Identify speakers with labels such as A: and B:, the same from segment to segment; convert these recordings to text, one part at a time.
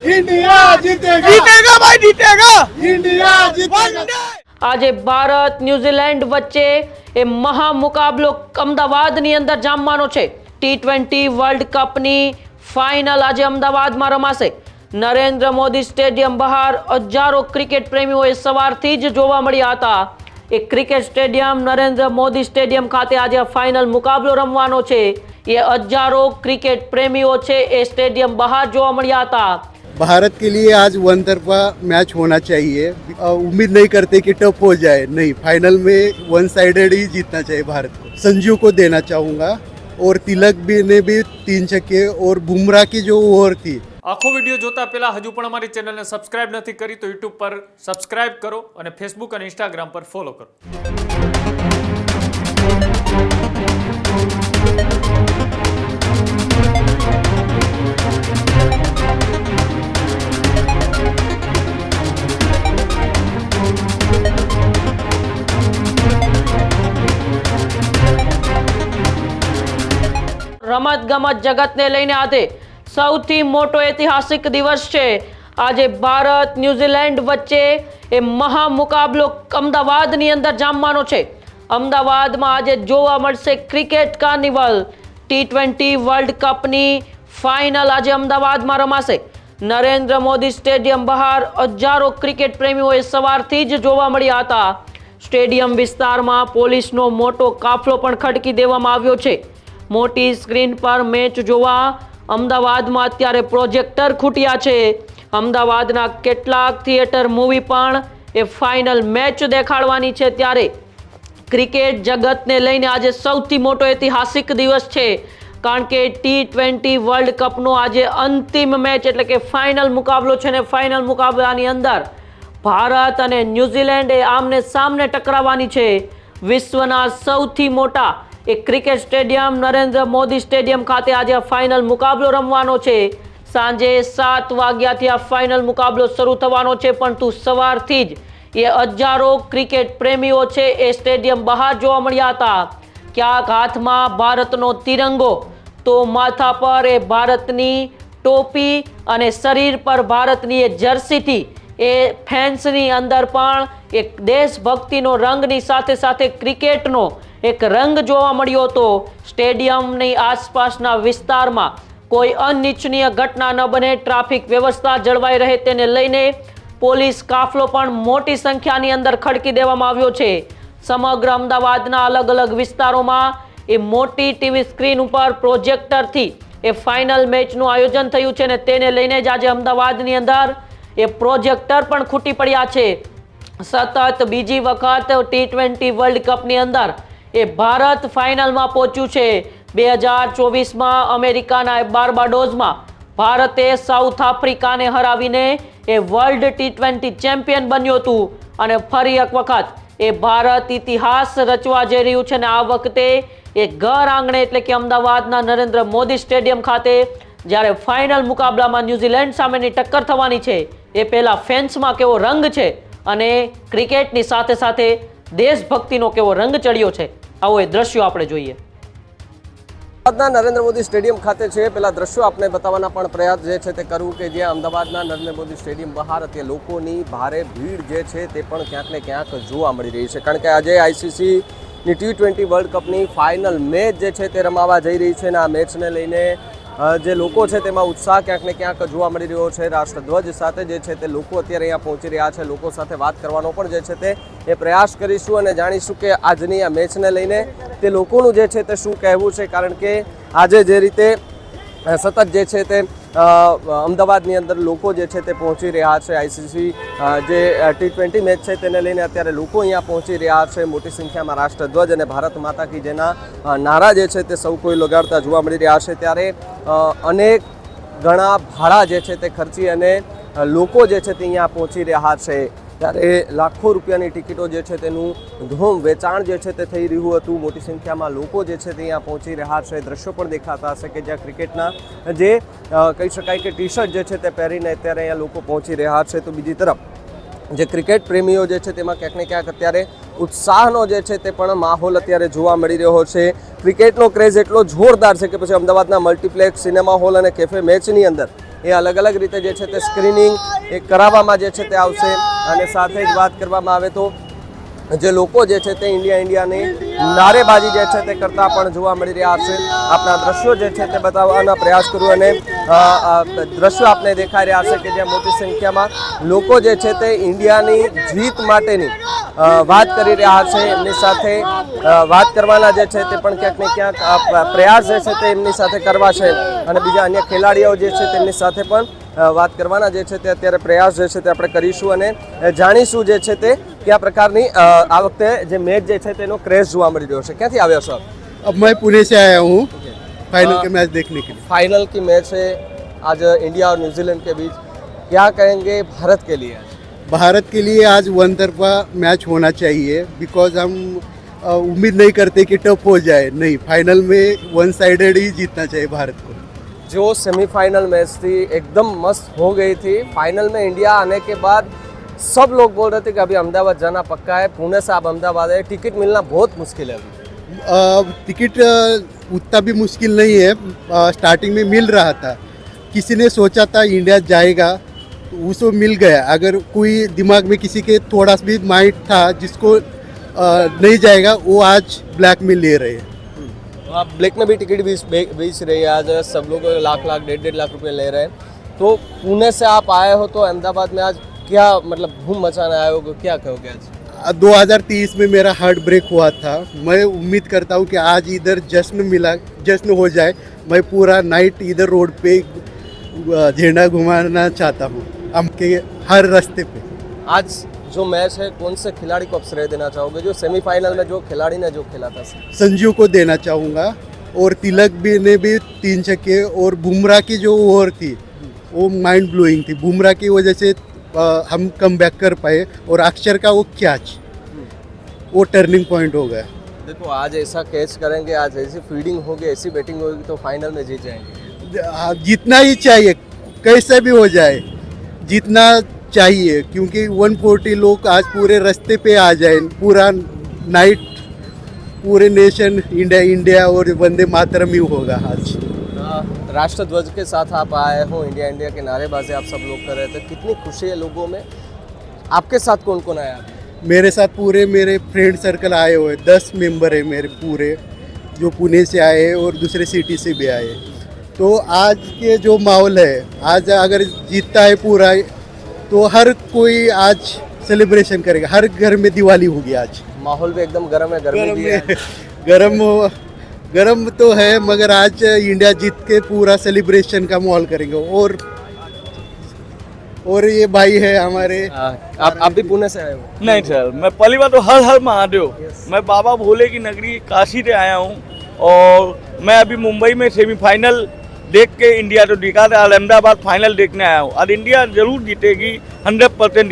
A: India जीतेगा,
B: जीतेगा भाई जीतेगा,
A: इंडिया जीतेगा।
C: આજે ભારત ન્યુઝીલેન્ડ વચ્ચે એ મહા મુકાબલો અમદાવાદની અંદર જામવાનો છે। T20 વર્લ્ડ કપની ફાઇનલ આજે અમદાવાદમાં રમાશે। નરેન્દ્ર મોદી સ્ટેડિયમ બહાર હજારો ક્રિકેટ પ્રેમીઓએ સવારથી જ જોવા મળ્યા હતા। એ cricket stadium Narendra Modi stadium ખાતે આજે ફાઇનલ મુકાબલો રમવાનો છે। એ હજારો ક્રિકેટ પ્રેમીઓ છે એ સ્ટેડિયમ બહાર જોવા મળ્યા હતા।
D: भारत के लिए आज वन तरफा मैच होना चाहिए। उम्मीद नहीं करते कि टफ हो जाए, नहीं, फाइनल में वन साइडेड ही जीतना चाहिए भारत को। संजू को देना चाहूँगा और तिलक भी ने भी 3 छक्के और बुमराह की जो ओवर थी।
E: આખો વિડીયો જોતા પહેલા હજુ પણ અમારી ચેનલને સબસ્ક્રાઇબ નથી કરી તો યુટ્યુબ પર સબસ્ક્રાઇબ કરો અને ફેસબુક અને ઇન્સ્ટાગ્રામ પર ફોલો કરો।
C: રમત ગમત જગતને લઈને આજે સૌથી મોટો ઐતિહાસિક દિવસ છે। આજે ભારત ન્યુઝીલેન્ડ વચ્ચે એ મહા મુકાબલો અમદાવાદની અંદર જામવાનો છે। અમદાવાદમાં આજે જોવા મળશે ક્રિકેટ કાર્નિવલ। T20 વર્લ્ડ કપની ફાઇનલ આજે અમદાવાદમાં રમાશે। નરેન્દ્ર મોદી સ્ટેડિયમ બહાર હજારો ક્રિકેટ પ્રેમીઓએ સવારથી જ જોવા મળ્યા હતા। સ્ટેડિયમ વિસ્તારમાં પોલીસનો મોટો કાફલો પણ ખડકી દેવામાં આવ્યો છે। મોટી સ્ક્રીન પર મેચ જોવા અમદાવાદમાં અત્યારે પ્રોજેક્ટર ખૂટ્યા છે। અમદાવાદના કેટલાક થિયેટર મૂવી પણ એ ફાઇનલ મેચ દેખાડવાની છે। ત્યારે ક્રિકેટ જગતને લઈને આજે સૌથી મોટો ઐતિહાસિક દિવસ છે, કારણ કે T20 વર્લ્ડ કપનો આજે અંતિમ મેચ એટલે કે ફાઇનલ મુકાબલો છે ને ફાઇનલ મુકાબલાની અંદર ભારત અને ન્યૂઝીલેન્ડ એ આમને સામને ટકરાવવાની છે। વિશ્વના સૌથી મોટા એ cricket stadium Narendra Modi stadium ખાતે આજે ફાઇનલ મુકાબલો રમવાનો છે। સાંજે 7 વાગ્યાથી આ ફાઇનલ મુકાબલો શરૂ થવાનો છે, પરંતુ સવારથી જ એ હજારો ક્રિકેટ પ્રેમીઓ છે એ સ્ટેડિયમ બહાર જોવા મળ્યા હતા। ક્યાંક હાથમાં ભારતનો તિરંગો તો માથા પર એ ભારતની ટોપી અને શરીર પર ભારતની એ જર્સીથી એ ફેન્સની અંદર પણ એક દેશભક્તિનો રંગની સાથે સાથે ક્રિકેટનો એક રંગ જોવા મળ્યો હતો। સ્ટેડિયમની આસપાસના વિસ્તારમાં કોઈ અનિચ્છનીય ઘટના ન બને, ટ્રાફિક વ્યવસ્થા જળવાઈ રહે તેને લઈને પોલીસ કાફલો પણ મોટી સંખ્યાની અંદર ખડકી દેવામાં આવ્યો છે। સમગ્ર અમદાવાદના અલગ અલગ વિસ્તારોમાં એ મોટી ટીવી સ્ક્રીન ઉપર પ્રોજેક્ટરથી એ ફાઇનલ મેચનું આયોજન થયું છે, અને તેને લઈને જ આજે અમદાવાદની અંદર એ પ્રોજેક્ટર પણ ખૂટી પડ્યા છે। સતત બીજી વખત T20 વર્લ્ડ કપની અંદર એ ભારત ફાઇનલમાં પહોંચ્યું છે। 2024માં અમેરિકાના બાર્બાડોસમાં ભારતે સાઉથ આફ્રિકાને હરાવીને એ વર્લ્ડ T20 ચેમ્પિયન બન્યું હતું, અને ફરી એક વખત એ ભારત ઇતિહાસ રચવા જઈ રહ્યું છે। અને આ વખતે એ ઘર આંગણે એટલે કે અમદાવાદના નરેન્દ્ર મોદી સ્ટેડિયમ ખાતે જ્યારે ફાઇનલ મુકાબલામાં ન્યૂઝીલેન્ડ સામેની ટક્કર થવાની છે, એ પહેલા ફેન્સમાં કેવો રંગ છે અને ક્રિકેટની સાથે સાથે દેશભક્તિનો કેવો રંગ ચડ્યો છે, આવો એ દ્રશ્યો આપણે જોઈએ।
F: અમદાવાદના નરેન્દ્ર મોદી સ્ટેડિયમ ખાતે છે પેલા દ્રશ્યો આપણે બતાવવાના પણ પ્રયાસ જે છે તે કરવું કે જ્યાં અમદાવાદના નરેન્દ્ર મોદી સ્ટેડિયમ બહાર અત્યારે લોકોની ભારે ભીડ જે છે તે પણ ક્યાંક ને ક્યાંક જોવા મળી રહી છે, કારણ કે આજે ICCની T20 વર્લ્ડ કપની ફાઇનલ મેચ જે છે તે રમાવા જઈ રહી છે, અને આ મેચને લઈને જે લોકો છે તેમાં ઉત્સાહ ક્યાંક ને ક્યાંક જોવા મળી રહ્યો છે। રાષ્ટ્રધ્વજ સાથે જે છે તે લોકો અત્યારે અહીંયા પહોંચી રહ્યા છે। લોકો સાથે વાત કરવાનો પણ જે છે તે એ પ્રયાસ કરીશું અને જાણીશું કે આજની આ મેચને લઈને તે લોકોનું જે છે તે શું કહેવું છે, કારણ કે આજે જે રીતે સતત જે છે તે અમદાવાદની અંદર લોકો જે છે તે પહોંચી રહ્યા છે। ICC જે T20 મેચ છે તેને લઈને અત્યારે લોકો અહીંયા પહોંચી રહ્યા છે। મોટી સંખ્યામાં રાષ્ટ્રધ્વજ અને ભારત માતા કી જેના નારા જે છે તે સૌ કોઈ લગાડતા જોવા મળી રહ્યા છે। ત્યારે અનેક ઘણા ભાડા જે છે તે ખર્ચી અને લોકો જે છે તે અહીંયા પહોંચી રહ્યા છે। ત્યારે લાખો રૂપિયાની ટિકિટો જે છે તેનું ધૂમ વેચાણ જે છે તે થઈ રહ્યું હતું। મોટી સંખ્યામાં લોકો જે છે તે અહીંયા પહોંચી રહ્યા છે। દ્રશ્યો પણ દેખાતા હશે કે જ્યાં ક્રિકેટના જે કહી શકાય કે ટી-શર્ટ જે છે તે પહેરીને અત્યારે અહીંયા લોકો પહોંચી રહ્યા છે। તો બીજી તરફ જે ક્રિકેટ પ્રેમીઓ જે છે તેમાં ક્યાંક ને ક્યાંક અત્યારે ઉત્સાહનો જે છે તે પણ માહોલ અત્યારે જોવા મળી રહ્યો છે। ક્રિકેટનો ક્રેઝ એટલો જોરદાર છે કે પછી અમદાવાદના મલ્ટીપ્લેક્સ સિનેમા હોલ અને કેફે મેચની અંદર એ અલગ અલગ રીતે જે છે તે સ્ક્રીનિંગ એ કરાવવામાં જે છે તે આવશે અને સાથે જ વાત કરવામાં આવે તો જે લોકો જે છે તે ઇન્ડિયાની નારેબાજી જે છે તે કરતા પણ જોવા મળી રહ્યા છે. આપણા દ્રશ્યો જે છે તે બતાવવાના પ્રયાસ કરું અને દ્રશ્યો આપને દેખાઈ રહ્યા છે કે જ્યાં મોટી સંખ્યામાં લોકો જે છે તે ઇન્ડિયાની જીત માટેની વાત કરી રહ્યા છે. એમની સાથે વાત કરવાના જે છે તે પણ ક્યાંક ને ક્યાંક પ્રયાસ જે છે તે એમની સાથે કરવા છે અને બીજા અન્ય ખેલાડીઓ જે છે તેમની સાથે પણ વાત કરવાના જે છે તે અત્યારે પ્રયાસ જે છે તે આપણે કરીશું અને જાણીશું જે છે તે કયા પ્રકારની આ વખતે જે મેચ જે છે તેનો ક્રેઝ જોવા મળી રહ્યો છે. ક્યાંથી આવ્યો છો?
D: अब मैं पुणे से आया हूँ फाइनल के मैच देखने के लिए.
F: फाइनल की मैच है आज इंडिया और न्यूजीलैंड के बीच, क्या कहेंगे भारत के लिए?
D: भारत के लिए आज वन तरफा मैच होना चाहिए बिकॉज हम उम्मीद नहीं करते कि टफ हो जाए. नहीं, फाइनल में वन साइडेड ही जीतना चाहिए भारत को.
F: जो सेमीफाइनल मैच थी एकदम मस्त हो गई थी. फाइनल में इंडिया आने के बाद सब लोग बोल रहे थे कि अभी अहमदाबाद जाना पक्का है. पुणे से आप अहमदाबाद है, टिकट मिलना बहुत मुश्किल है अभी.
D: टिकट उतना भी मुश्किल नहीं है. स्टार्टिंग में मिल रहा था. किसी ने सोचा था इंडिया जाएगा तो उसको मिल गया. अगर कोई दिमाग में किसी के थोड़ा सा भी माइंड था जिसको नहीं जाएगा वो आज ब्लैक में ले रहे हैं.
F: आप ब्लैक में भी टिकट बेच रही है आज. सब लोग लाख 1.5 लाख रुपए ले रहे हैं. तो पुणे से आप आए हो तो अहमदाबाद में आज क्या मतलब धूम मचाने आए हो, क्या कहोगे आज?
D: 2023 में मेरा हार्ट ब्रेक हुआ था. मैं उम्मीद करता हूँ कि आज इधर जश्न हो जाए. मैं पूरा नाइट इधर रोड पे झंडा घुमाना चाहता हूँ हमके हर रास्ते पे.
F: आज जो मैच है कौन से खिलाड़ी को आप श्रेय देना चाहोगे? जो सेमीफाइनल में जो खिलाड़ी ने जो खेला था.
D: संजू को देना चाहूँगा और तिलक भी ने भी 3 छक्के और बुमराह की जो ओवर थी वो माइंड ब्लोइंग थी. बुमराह की वजह से हम कम बैक कर पाए और अक्षर का वो कैच वो टर्निंग पॉइंट हो गया.
F: देखो आज ऐसा कैच करेंगे, आज ऐसी फील्डिंग होगी, ऐसी बैटिंग होगी तो फाइनल में जीत जाएंगे.
D: जीतना ही चाहिए, कैसे भी हो जाए जीतना चाहिए क्योंकि 140 लोग आज पूरे रास्ते पे आ जाए. पूरा नाइट पूरे नेशन इंडिया और वंदे मातरम ही होगा आज.
F: राष्ट्रध्वज के साथ आप आए हो, इंडिया के नारेबाजी आप सब लोग कर रहे थे. कितनी खुशी है लोगों में. आपके साथ कौन कौन आया?
D: मेरे साथ पूरे मेरे फ्रेंड सर्कल आए हुए 10 मेंबर है मेरे पूरे, जो पुणे से आए हैं और दूसरे सिटी से भी आए. तो आज के जो माहौल है, आज अगर जीतता है पूरा तो हर कोई आज सेलिब्रेशन करेगा. हर घर में दिवाली होगी आज.
F: माहौल भी एकदम गर्म है, गर्मी भी है.
D: गरम तो है मगर आज इंडिया जीत के पूरा सेलिब्रेशन का माहौल करेंगे. और ये भाई है हमारे.
F: आप भी पुणे से आए हो?
B: नहीं सर, मैं पहली बार तो हर हर महादेव. मैं बाबा भोले की नगरी काशी से आया हूँ और मैं अभी मुंबई में सेमीफाइनल देख के इंडिया तो दिखा था. अहमदाबाद फाइनल देखने आया हूँ. आज इंडिया जरूर जीतेगी, 100%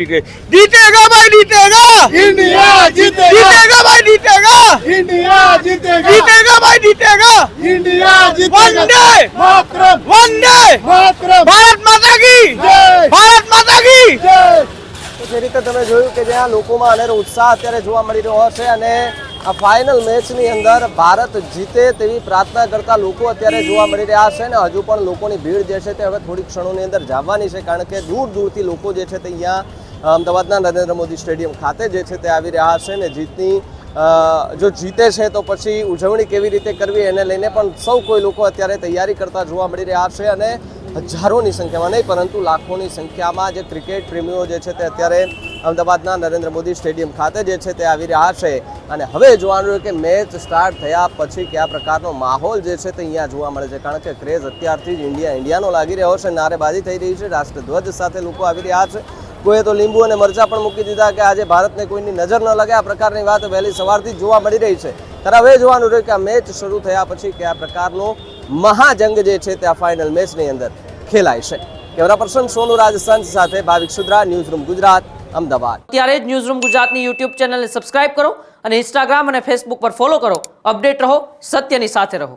B: जीतेगा भाई, जीतेगा
A: इंडिया जीतेगा,
B: जीतेगा भाई, जीतेगा
A: इंडिया जीतेगा,
B: जीतेगा भाई, जीतेगा
A: इंडिया जीतेगा.
B: वंदे
A: मातरम,
B: वंदे
A: मातरम,
B: भारत माता की
A: जय,
B: भारत माता की
A: जय.
F: તો જે રીતે તમે જોયું કે જ્યાં લોકોમાં અનેરો ઉત્સાહ અત્યારે જોવા મળી રહ્યો છે અને આ ફાઇનલ મેચની અંદર ભારત જીતે તેવી પ્રાર્થના કરતા લોકો અત્યારે જોવા મળી રહ્યા છે અને હજુ પણ લોકોની ભીડ જે છે તે હવે થોડી ક્ષણોની અંદર જવાની છે કારણ કે દૂર દૂરથી લોકો જે છે તે અહીંયા અમદાવાદના નરેન્દ્ર મોદી સ્ટેડિયમ ખાતે જે છે તે આવી રહ્યા છે અને જીતની જો જીતે છે તો પછી ઉજવણી કેવી રીતે કરવી એને લઈને પણ સૌ કોઈ લોકો અત્યારે તૈયારી કરતા જોવા મળી રહ્યા છે અને હજારોની સંખ્યામાં નહીં પરંતુ લાખોની સંખ્યામાં જે ક્રિકેટ પ્રેમીઓ જે છે તે અત્યારે અમદાવાદના નરેન્દ્ર મોદી સ્ટેડિયમ ખાતે જે છે તે આવી રહ્યા છે અને હવે જોવાનું કે મેચ સ્ટાર્ટ થયા પછી કયા પ્રકારનો માહોલ જે છે તે અહીંયા જોવા મળે છે કારણ કે ક્રેઝ અત્યારથી જ ઇન્ડિયાનો લાગી રહ્યો છે. નારેબાજી થઈ રહી છે, રાષ્ટ્રધ્વજ સાથે લોકો આવી રહ્યા છે. કોઈએ તો લીંબુ અને મરચાં પણ મૂકી દીધા કે આજે ભારતને કોઈની નજર ન લાગે આ પ્રકારની વાત વહેલી સવારથી જ જોવા મળી રહી છે. ત્યારે હવે જોવાનું રહ્યું કે આ મેચ શરૂ થયા પછી કયા પ્રકારનો મહાજંગ જે છે તે આ ફાઇનલ મેચની અંદર ખેલાય છે. કેમેરા પર્સન સોનુ રાજસ્થાન સાથે ભાવિક સુદ્રા, ન્યૂઝરૂમ ગુજરાત, અમદાવાદ.
C: ત્યારે જ ન્યૂઝરૂમ ગુજરાતની યુટ્યુબ ચેનલને સબસ્ક્રાઇબ કરો અને ઇન્સ્ટાગ્રામ અને ફેસબુક પર ફોલો કરો. અપડેટ રહો, સત્યની સાથે રહો.